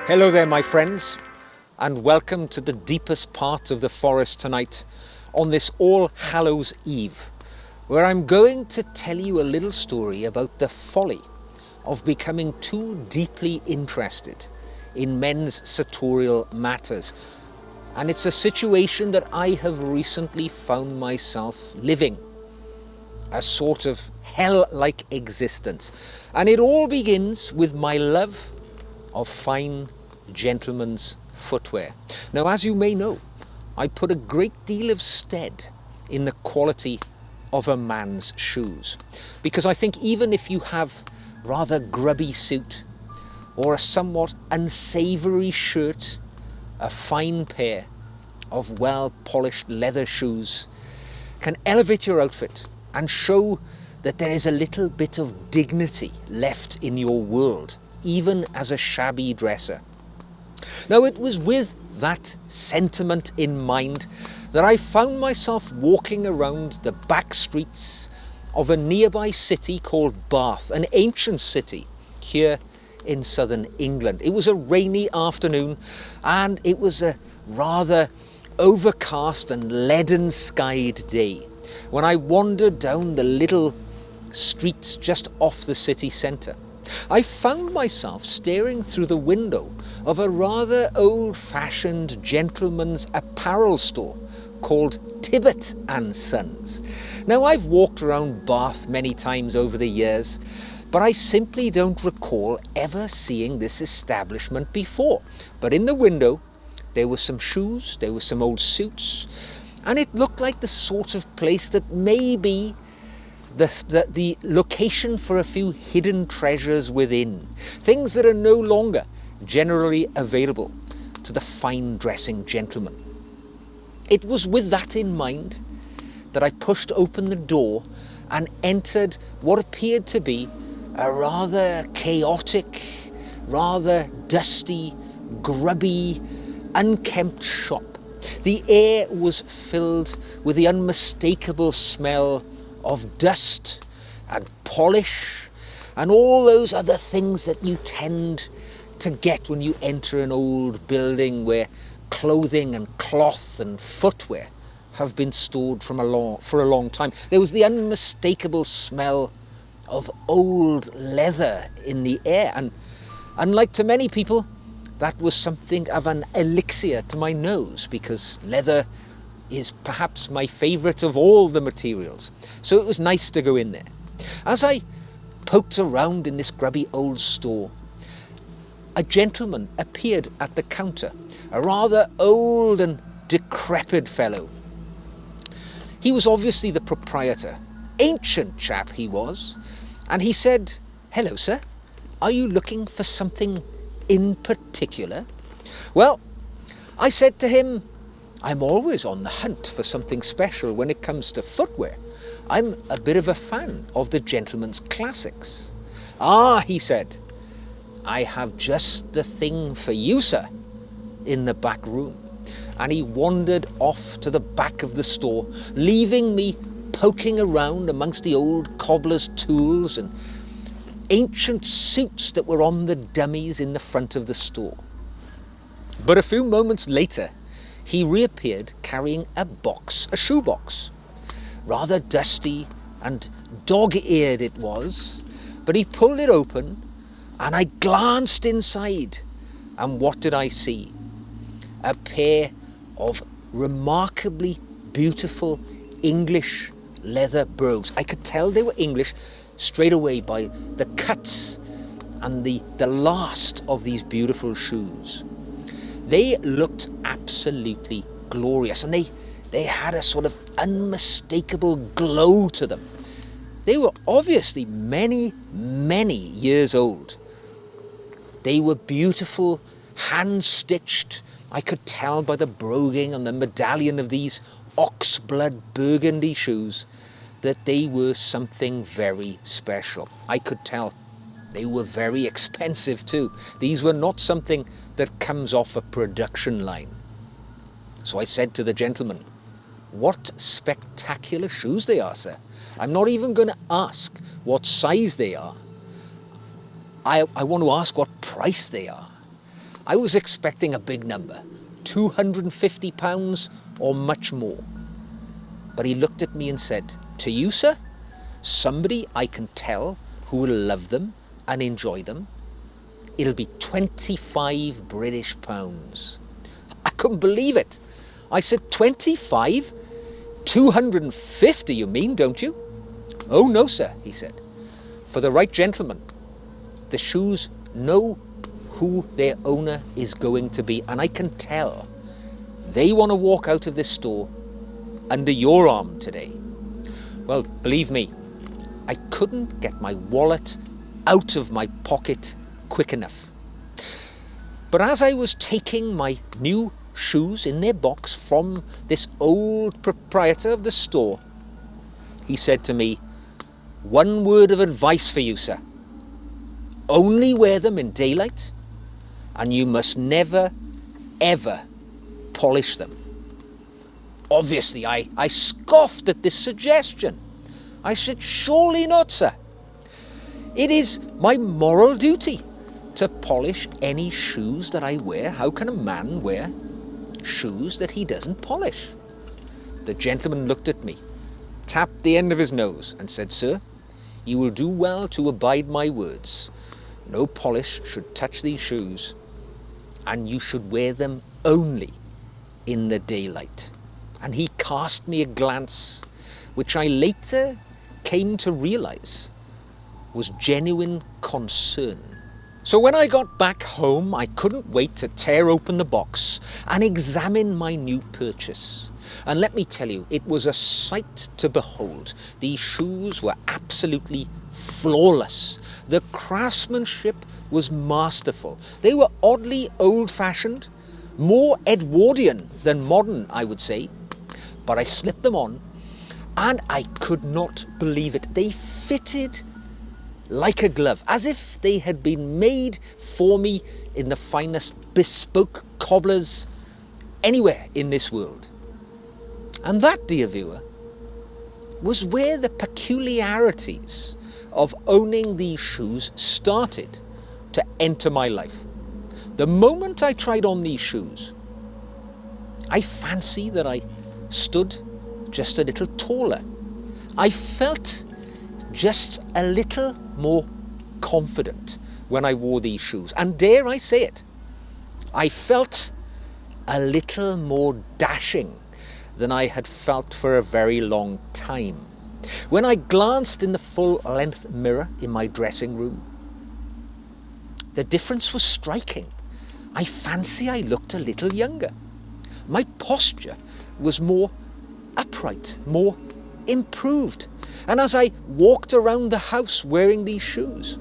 Hello there, my friends, and welcome to the deepest part of the forest tonight on this All Hallows Eve, where I'm going to tell you a little story about the folly of becoming too deeply interested in men's sartorial matters. And it's a situation that I have recently found myself living, a sort of hell-like existence. And it all begins with my love of fine gentlemen's footwear. Now, as you may know, I put a great deal of stead in the quality of a man's shoes, because I think even if you have rather grubby suit or a somewhat unsavoury shirt, a fine pair of well-polished leather shoes can elevate your outfit and show that there is a little bit of dignity left in your world, even as a shabby dresser. Now, it was with that sentiment in mind that I found myself walking around the back streets of a nearby city called Bath, an ancient city here in southern England. It was a rainy afternoon and it was a rather overcast and leaden-skied day when I wandered down the little streets just off the city centre. I found myself staring through the window of a rather old-fashioned gentleman's apparel store called Tibbet and Sons. Now, I've walked around Bath many times over the years, but I simply don't recall ever seeing this establishment before. But in the window, there were some shoes, there were some old suits, and it looked like the sort of place that maybe the location for a few hidden treasures within, things that are no longer generally available to the fine dressing gentleman. It was with that in mind that I pushed open the door and entered what appeared to be a rather chaotic, rather dusty, grubby, unkempt shop. The air was filled with the unmistakable smell of dust and polish and all those other things that you tend to get when you enter an old building where clothing and cloth and footwear have been stored for a long time. There was the unmistakable smell of old leather in the air, and unlike to many people, that was something of an elixir to my nose, because leather is perhaps my favourite of all the materials. So it was nice to go in there. As I poked around in this grubby old store, a gentleman appeared at the counter, a rather old and decrepit fellow. He was obviously the proprietor, ancient chap he was, and he said, "Hello, sir, are you looking for something in particular?" Well, I said to him, "I'm always on the hunt for something special when it comes to footwear. I'm a bit of a fan of the gentleman's classics." "Ah," he said, "I have just the thing for you, sir, in the back room." And he wandered off to the back of the store, leaving me poking around amongst the old cobbler's tools and ancient suits that were on the dummies in the front of the store. But a few moments later, he reappeared carrying a shoebox. Rather dusty and dog-eared it was, but he pulled it open and I glanced inside, and what did I see? A pair of remarkably beautiful English leather brogues. I could tell they were English straight away by the cut and the last of these beautiful shoes. They looked absolutely glorious, and they had a sort of unmistakable glow to them. They were obviously many, many years old. They were beautiful, hand-stitched. I could tell by the broguing and the medallion of these oxblood burgundy shoes that they were something very special. I could tell they were very expensive too. These were not something that comes off a production line. So I said to the gentleman, "What spectacular shoes they are, sir. I'm not even going to ask what size they are. I want to ask what price they are." I was expecting a big number, £250 or much more. But he looked at me and said, "To you, sir, somebody I can tell who will love them and enjoy them, it'll be 25 British pounds." I couldn't believe it. I said, 25? 250 you mean, don't you? "Oh no, sir," he said. "For the right gentleman, the shoes know who their owner is going to be, and I can tell they want to walk out of this store under your arm today." Well, believe me, I couldn't get my wallet out of my pocket quick enough. But as I was taking my new shoes in their box from this old proprietor of the store, he said to me, "One word of advice for you, sir. Only wear them in daylight, and you must never, ever polish them." Obviously, I scoffed at this suggestion. I said, "Surely not, sir. It is my moral duty to polish any shoes that I wear. How can a man wear shoes that he doesn't polish?" The gentleman looked at me, tapped the end of his nose and said, "Sir, you will do well to abide my words. No polish should touch these shoes, and you should wear them only in the daylight." And he cast me a glance which I later came to realize was genuine concern. So when I got back home, I couldn't wait to tear open the box and examine my new purchase. And let me tell you, it was a sight to behold. These shoes were absolutely flawless. The craftsmanship was masterful. They were oddly old-fashioned, more Edwardian than modern, I would say. But I slipped them on, and I could not believe it. They fitted like a glove, as if they had been made for me in the finest bespoke cobblers anywhere in this world. And that, dear viewer, was where the peculiarities of owning these shoes started to enter my life. The moment I tried on these shoes, I fancy that I stood just a little taller. I felt just a little more confident when I wore these shoes. And dare I say it, I felt a little more dashing than I had felt for a very long time. When I glanced in the full-length mirror in my dressing room, the difference was striking. I fancy I looked a little younger. My posture was more upright, more improved. And as I walked around the house wearing these shoes,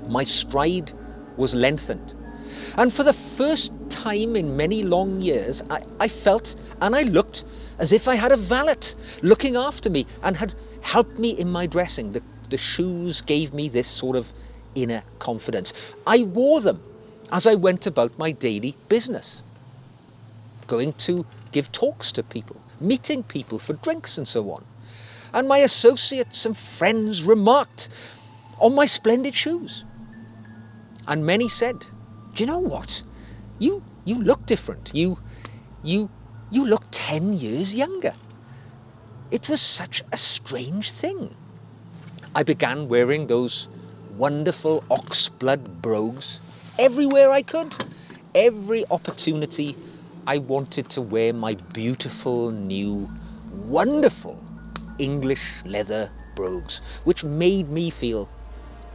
my stride was lengthened. And for the first time in many long years, I felt and I looked as if I had a valet looking after me and had helped me in my dressing. The shoes gave me this sort of inner confidence. I wore them as I went about my daily business, going to give talks to people, meeting people for drinks and so on. And my associates and friends remarked on my splendid shoes. And many said, "Do you know what? You look different. You look 10 years younger." It was such a strange thing. I began wearing those wonderful oxblood brogues everywhere I could. Every opportunity I wanted to wear my beautiful, new, wonderful English leather brogues, which made me feel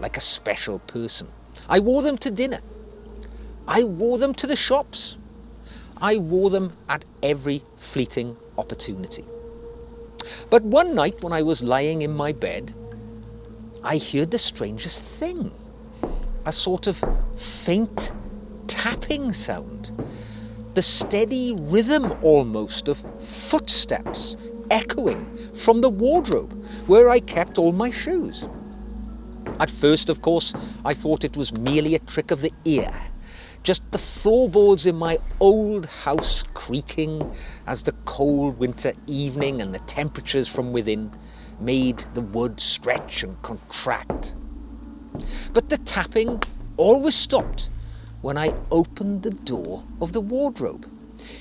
like a special person. I wore them to dinner. I wore them to the shops. I wore them at every fleeting opportunity. But one night when I was lying in my bed, I heard the strangest thing, a sort of faint tapping sound, the steady rhythm almost of footsteps echoing from the wardrobe where I kept all my shoes. At first, of course, I thought it was merely a trick of the ear, just the floorboards in my old house creaking as the cold winter evening and the temperatures from within made the wood stretch and contract. But the tapping always stopped when I opened the door of the wardrobe.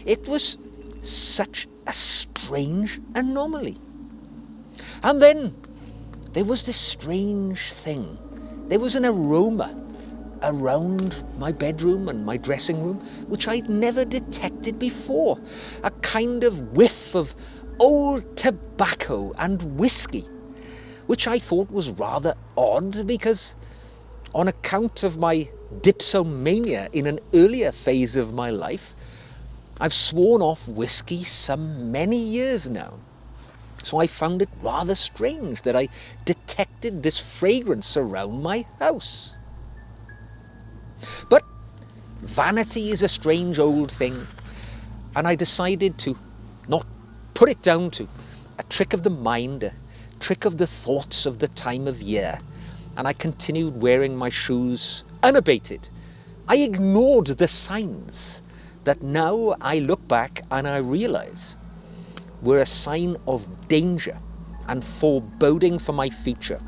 It was such a strange anomaly. And then there was this strange thing. There was an aroma around my bedroom and my dressing room which I'd never detected before. A kind of whiff of old tobacco and whiskey, which I thought was rather odd because on account of my dipsomania in an earlier phase of my life, I've sworn off whiskey some many years now. So I found it rather strange that I detected this fragrance around my house. But vanity is a strange old thing, and I decided to not put it down to a trick of the mind, a trick of the thoughts of the time of year, and I continued wearing my shoes unabated. I ignored the signs that now I look back and I realize were a sign of danger and foreboding for my future.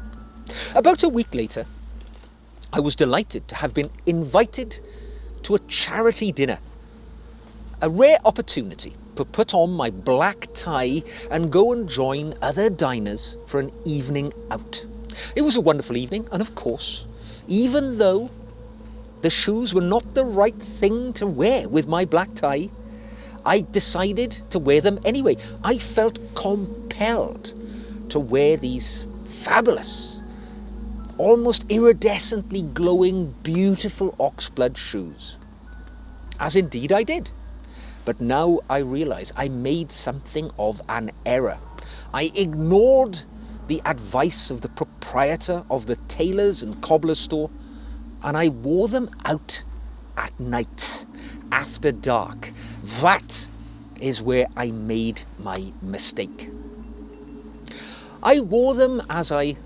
About a week later, I was delighted to have been invited to a charity dinner. A rare opportunity to put on my black tie and go and join other diners for an evening out. It was a wonderful evening, and of course, even though the shoes were not the right thing to wear with my black tie, I decided to wear them anyway. I felt compelled to wear these fabulous, almost iridescently glowing, beautiful oxblood shoes. As indeed I did. But now I realize I made something of an error. I ignored the advice of the proprietor of the tailor's and cobbler's store, and I wore them out at night, after dark. That is where I made my mistake. I wore them as I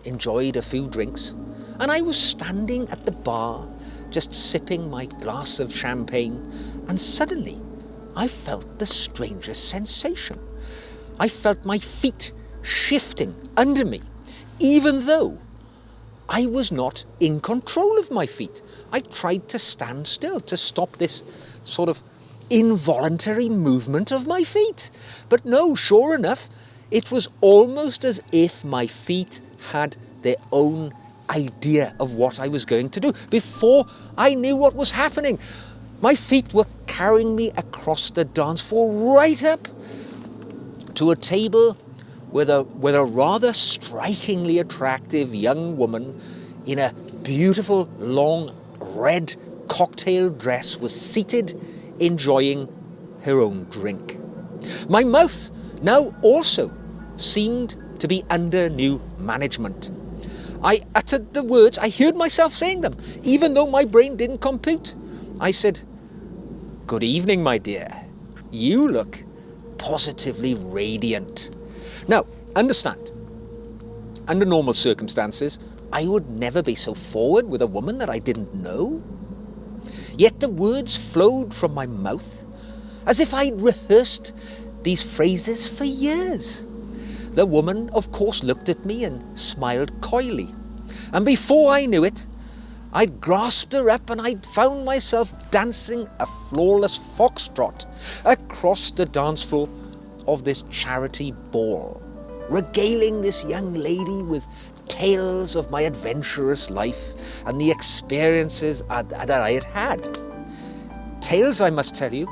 enjoyed a few drinks, and I was standing at the bar, just sipping my glass of champagne, and suddenly I felt the strangest sensation. I felt my feet shifting under me, even though I was not in control of my feet. I tried to stand still to stop this sort of involuntary movement of my feet. But no, sure enough, it was almost as if my feet had their own idea of what I was going to do. Before I knew what was happening, my feet were carrying me across the dance floor right up to a table with a rather strikingly attractive young woman in a beautiful long red cocktail dress was seated enjoying her own drink. My mouth now also seemed to be under new management. I uttered the words, I heard myself saying them, even though my brain didn't compute. I said, "Good evening, my dear. You look positively radiant." Now, understand, under normal circumstances, I would never be so forward with a woman that I didn't know. Yet the words flowed from my mouth as if I'd rehearsed these phrases for years. The woman, of course, looked at me and smiled coyly. And before I knew it, I'd grasped her up and I'd found myself dancing a flawless foxtrot across the dance floor of this charity ball, regaling this young lady with tales of my adventurous life and the experiences that I had had. Tales, I must tell you,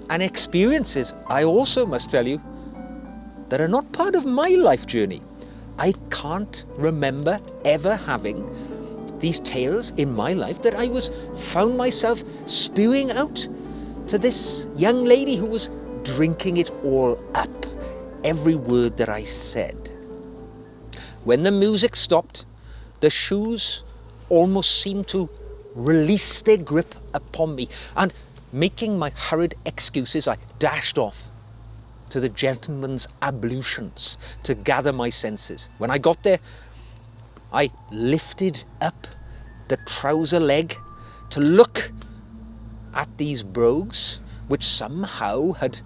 and experiences, I also must tell you, that are not part of my life journey. I can't remember ever having these tales in my life that I found myself spewing out to this young lady who was drinking it all up, every word that I said. When the music stopped, the shoes almost seemed to release their grip upon me, and making my hurried excuses, I dashed off to the gentleman's ablutions to gather my senses. When I got there, I lifted up the trouser leg to look at these brogues, which somehow had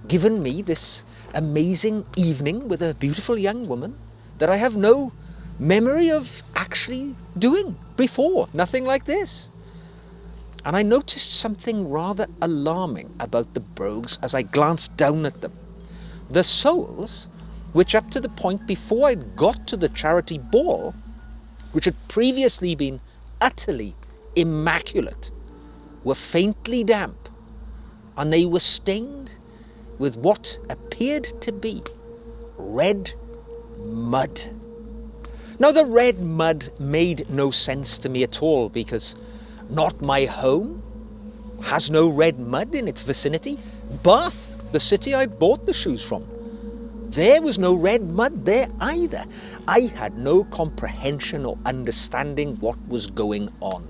given me this amazing evening with a beautiful young woman that I have no memory of actually doing before. Nothing like this. and I noticed something rather alarming about the Brogues as I glanced down at them. The soles, which up to the point before I'd got to the charity ball, which had previously been utterly immaculate, were faintly damp, and they were stained with what appeared to be red mud. Now, the red mud made no sense to me at all, because not my home has no red mud in its vicinity. Bath, the city I'd bought the shoes from, there was no red mud there either. I had no comprehension or understanding what was going on.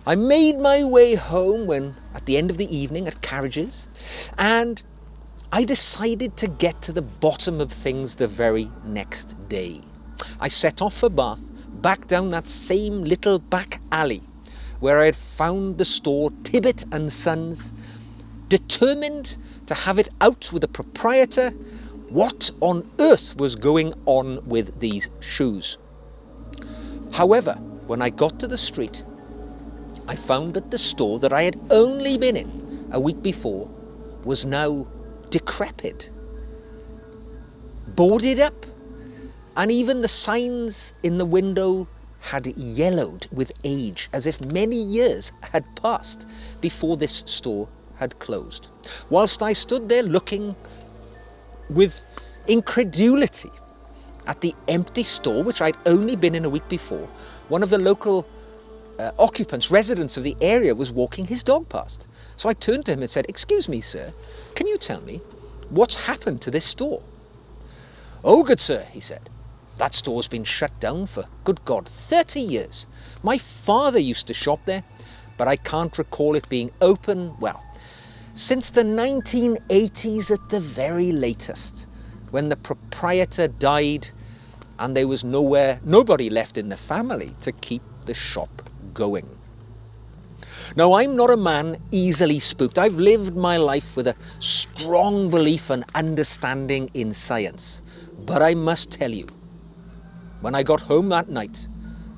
I made my way home when, at the end of the evening at carriages, and I decided to get to the bottom of things the very next day. I set off for Bath, back down that same little back alley where I had found the store Tibbet and Sons, determined to have it out with the proprietor what on earth was going on with these shoes. However, when I got to the street, I found that the store that I had only been in a week before was now decrepit, boarded up, and even the signs in the window had yellowed with age, as if many years had passed before this store had closed. Whilst I stood there looking with incredulity at the empty store, which I'd only been in a week before, one of the local occupants, residents of the area, was walking his dog past. So I turned to him and said, "Excuse me, sir, can you tell me what's happened to this store?" "Oh, good sir," he said, "that store's been shut down for, good God, 30 years. My father used to shop there, but I can't recall it being open, well, since the 1980s at the very latest, when the proprietor died and there was nobody left in the family to keep the shop going." Now, I'm not a man easily spooked. I've lived my life with a strong belief and understanding in science. But I must tell you, when I got home that night,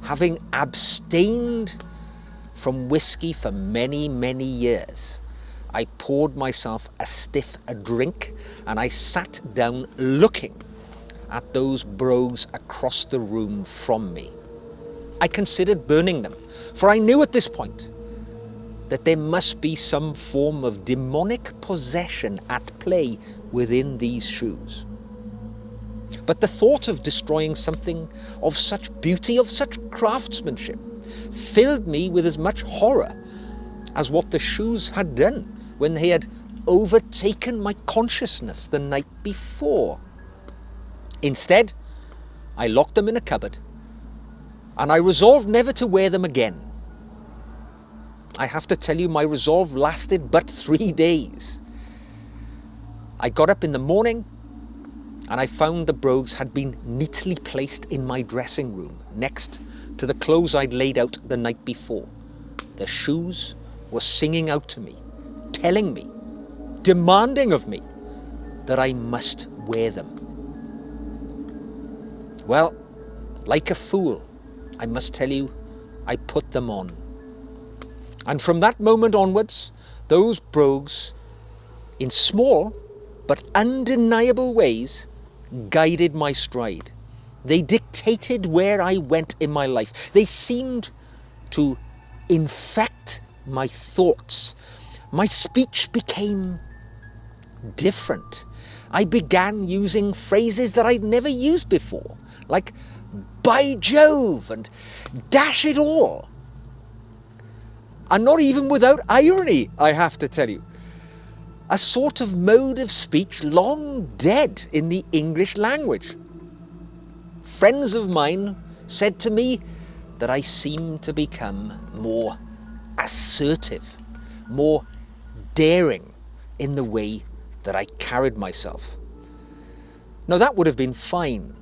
having abstained from whiskey for many, many years, I poured myself a stiff drink and I sat down looking at those Brogues across the room from me. I considered burning them, for I knew at this point that there must be some form of demonic possession at play within these shoes. But the thought of destroying something of such beauty, of such craftsmanship, filled me with as much horror as what the shoes had done when they had overtaken my consciousness the night before. Instead, I locked them in a cupboard, and I resolved never to wear them again. I have to tell you, my resolve lasted but 3 days. I got up in the morning, and I found the Brogues had been neatly placed in my dressing room next to the clothes I'd laid out the night before. The shoes were singing out to me, telling me, demanding of me, that I must wear them. Well, like a fool, I must tell you, I put them on. And from that moment onwards, those Brogues, in small but undeniable ways, guided my stride. They dictated where I went in my life. They seemed to infect my thoughts. My speech became different. I began using phrases that I'd never used before, like "by Jove" and "dash it all." And not even without irony, I have to tell you. A sort of mode of speech long dead in the English language. Friends of mine said to me that I seemed to become more assertive, more daring in the way that I carried myself. Now, that would have been fine,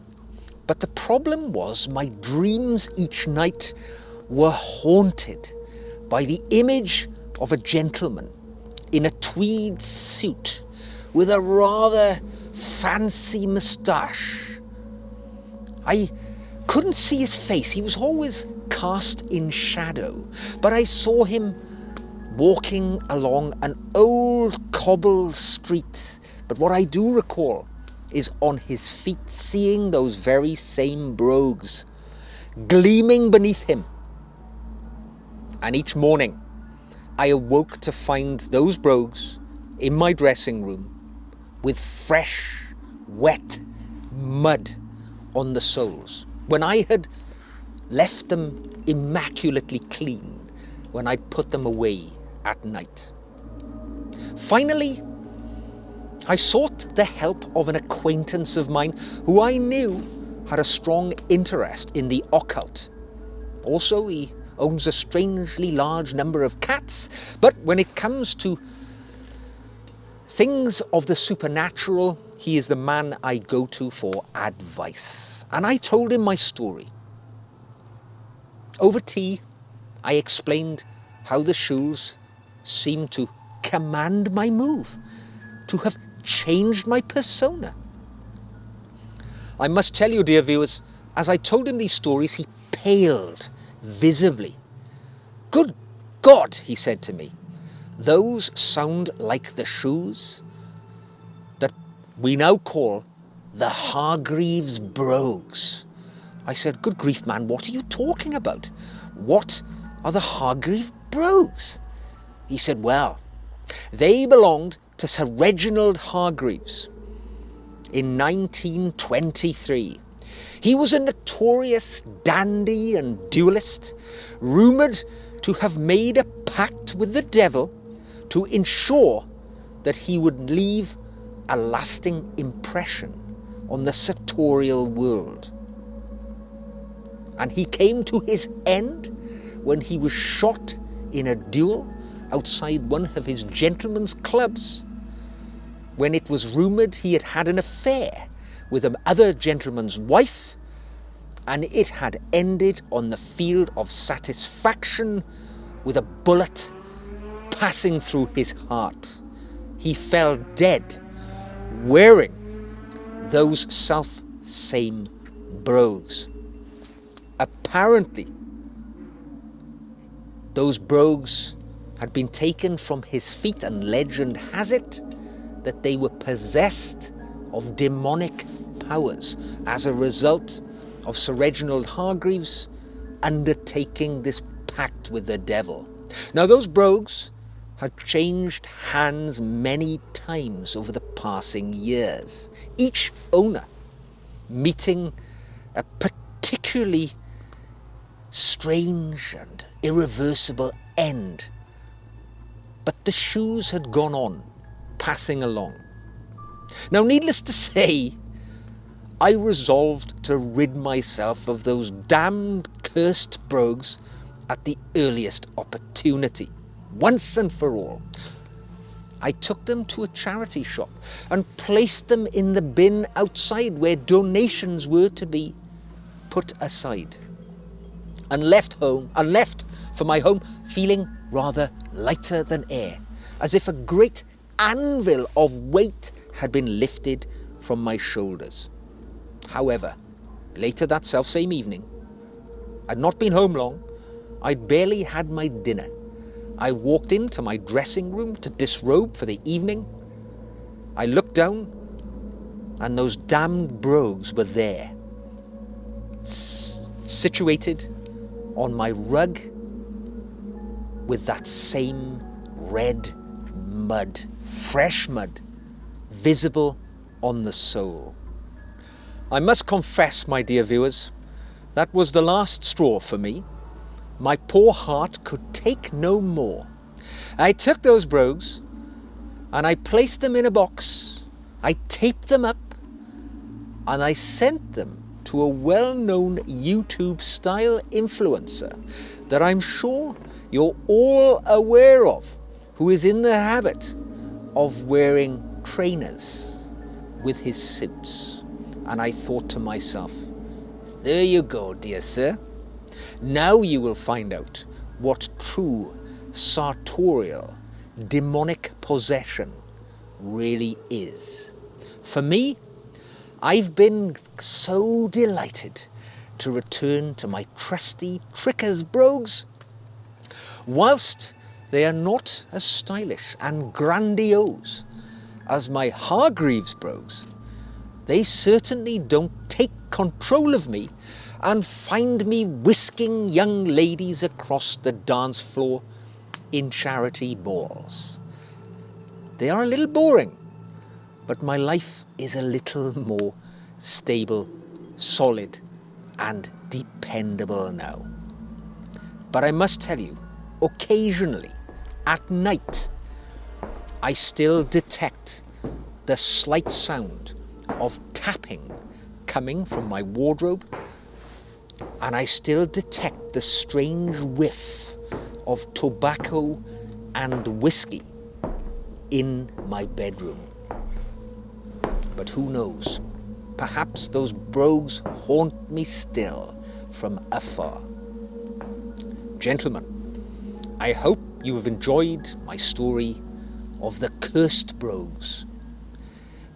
but the problem was my dreams each night were haunted by the image of a gentleman in a tweed suit with a rather fancy moustache. I couldn't see his face. He was always cast in shadow, but I saw him walking along an old cobbled street. But what I do recall is on his feet seeing those very same brogues gleaming beneath him. And each morning I awoke to find those brogues in my dressing room with fresh, wet mud on the soles, when I had left them immaculately clean when I put them away at night. Finally, I sought the help of an acquaintance of mine who I knew had a strong interest in the occult. Also, he owns a strangely large number of cats, but when it comes to things of the supernatural, he is the man I go to for advice. And I told him my story. Over tea, I explained how the shoes seemed to command my move, to have changed my persona. I must tell you, dear viewers, as I told him these stories, he paled visibly. "Good God," he said to me, "those sound like the shoes that we now call the Hargreaves Brogues." I said, "Good grief, man, what are you talking about? What are the Hargreaves Brogues?" He said, "Well, they belonged to Sir Reginald Hargreaves in 1923. He was a notorious dandy and duellist, rumoured to have made a pact with the devil to ensure that he would leave a lasting impression on the sartorial world. And he came to his end when he was shot in a duel outside one of his gentlemen's clubs, when it was rumoured he had had an affair with another gentleman's wife, and it had ended on the field of satisfaction with a bullet passing through his heart. He fell dead wearing those self-same brogues. Apparently, those brogues had been taken from his feet, and legend has it that they were possessed of demonic powers as a result of Sir Reginald Hargreaves undertaking this pact with the devil. Now, those brogues had changed hands many times over the passing years, each owner meeting a particularly strange and irreversible end. But the shoes had gone on, passing along. Now, needless to say, I resolved to rid myself of those damned cursed brogues at the earliest opportunity, once and for all. I took them to a charity shop and placed them in the bin outside where donations were to be put aside, and left for my home feeling rather lighter than air, as if a great anvil of weight had been lifted from my shoulders. However, later that selfsame evening, I'd not been home long. I'd barely had my dinner. I walked into my dressing room to disrobe for the evening. I looked down, and those damned brogues were there, situated on my rug with that same red mud, fresh mud, visible on the sole. I must confess, my dear viewers, that was the last straw for me. My poor heart could take no more. I took those brogues and I placed them in a box. I taped them up and I sent them to a well-known YouTube-style influencer that I'm sure you're all aware of, who is in the habit of wearing trainers with his suits. And I thought to myself, there you go, dear sir. Now you will find out what true sartorial demonic possession really is. For me, I've been so delighted to return to my trusty Tricker's brogues, whilst They are not as stylish and grandiose as my Hargreaves brogues. They certainly don't take control of me and find me whisking young ladies across the dance floor in charity balls. They are a little boring, but my life is a little more stable, solid, and dependable now. But I must tell you, occasionally, at night, I still detect the slight sound of tapping coming from my wardrobe, and I still detect the strange whiff of tobacco and whiskey in my bedroom. But who knows? Perhaps those brogues haunt me still from afar. Gentlemen, I hope you have enjoyed my story of the cursed brogues.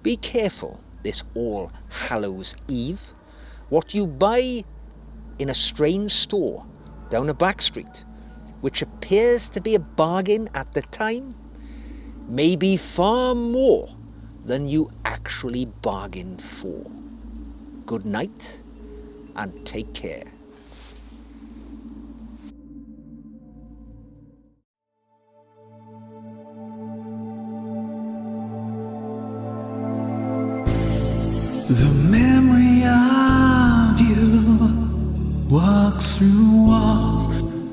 Be careful this All Hallows Eve. What you buy in a strange store down a back street, which appears to be a bargain at the time, may be far more than you actually bargained for. Good night and take care. The memory of you walks through walls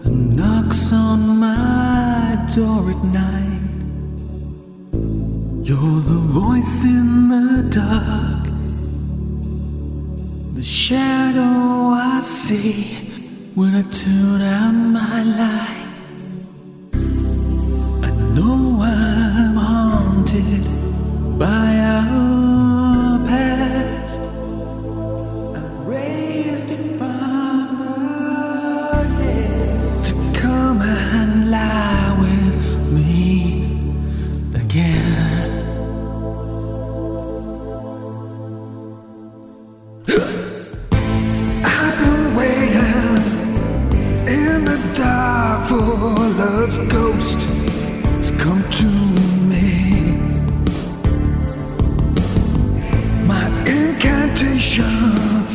and knocks on my door at night. You're the voice in the dark, the shadow I see when I turn out my light. I know I'm haunted by our past. I raised it from the dead to come and lie with me again. I've been waiting in the dark for love's ghost to come to me. My incantations,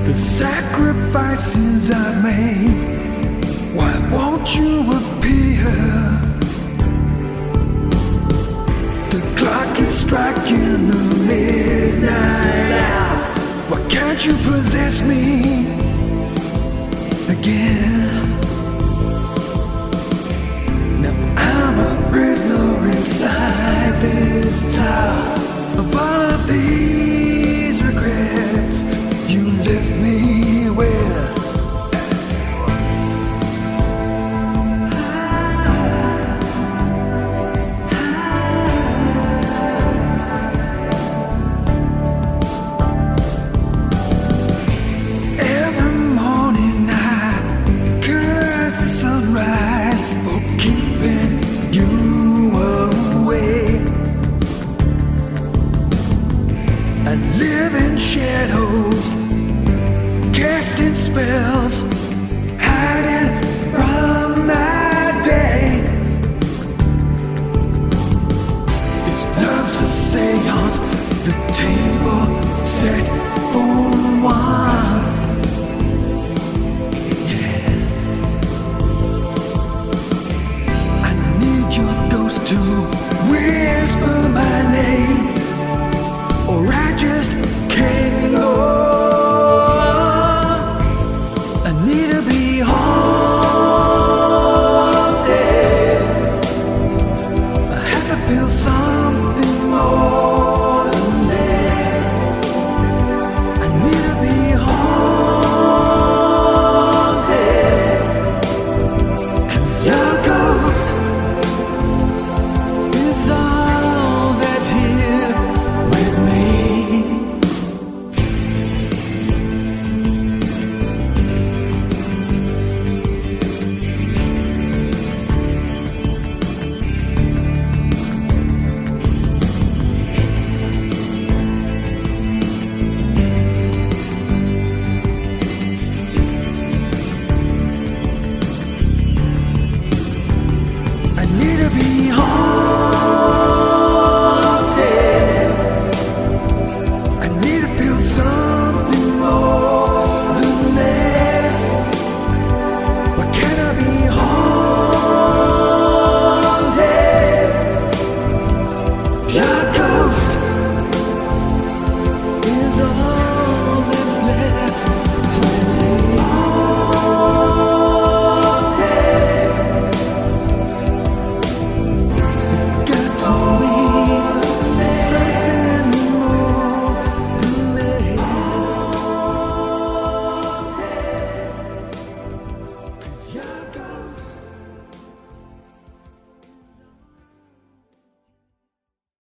the sacrifices I've made, why won't you appear? The clock is striking the midnight hour. Why can't you possess me again?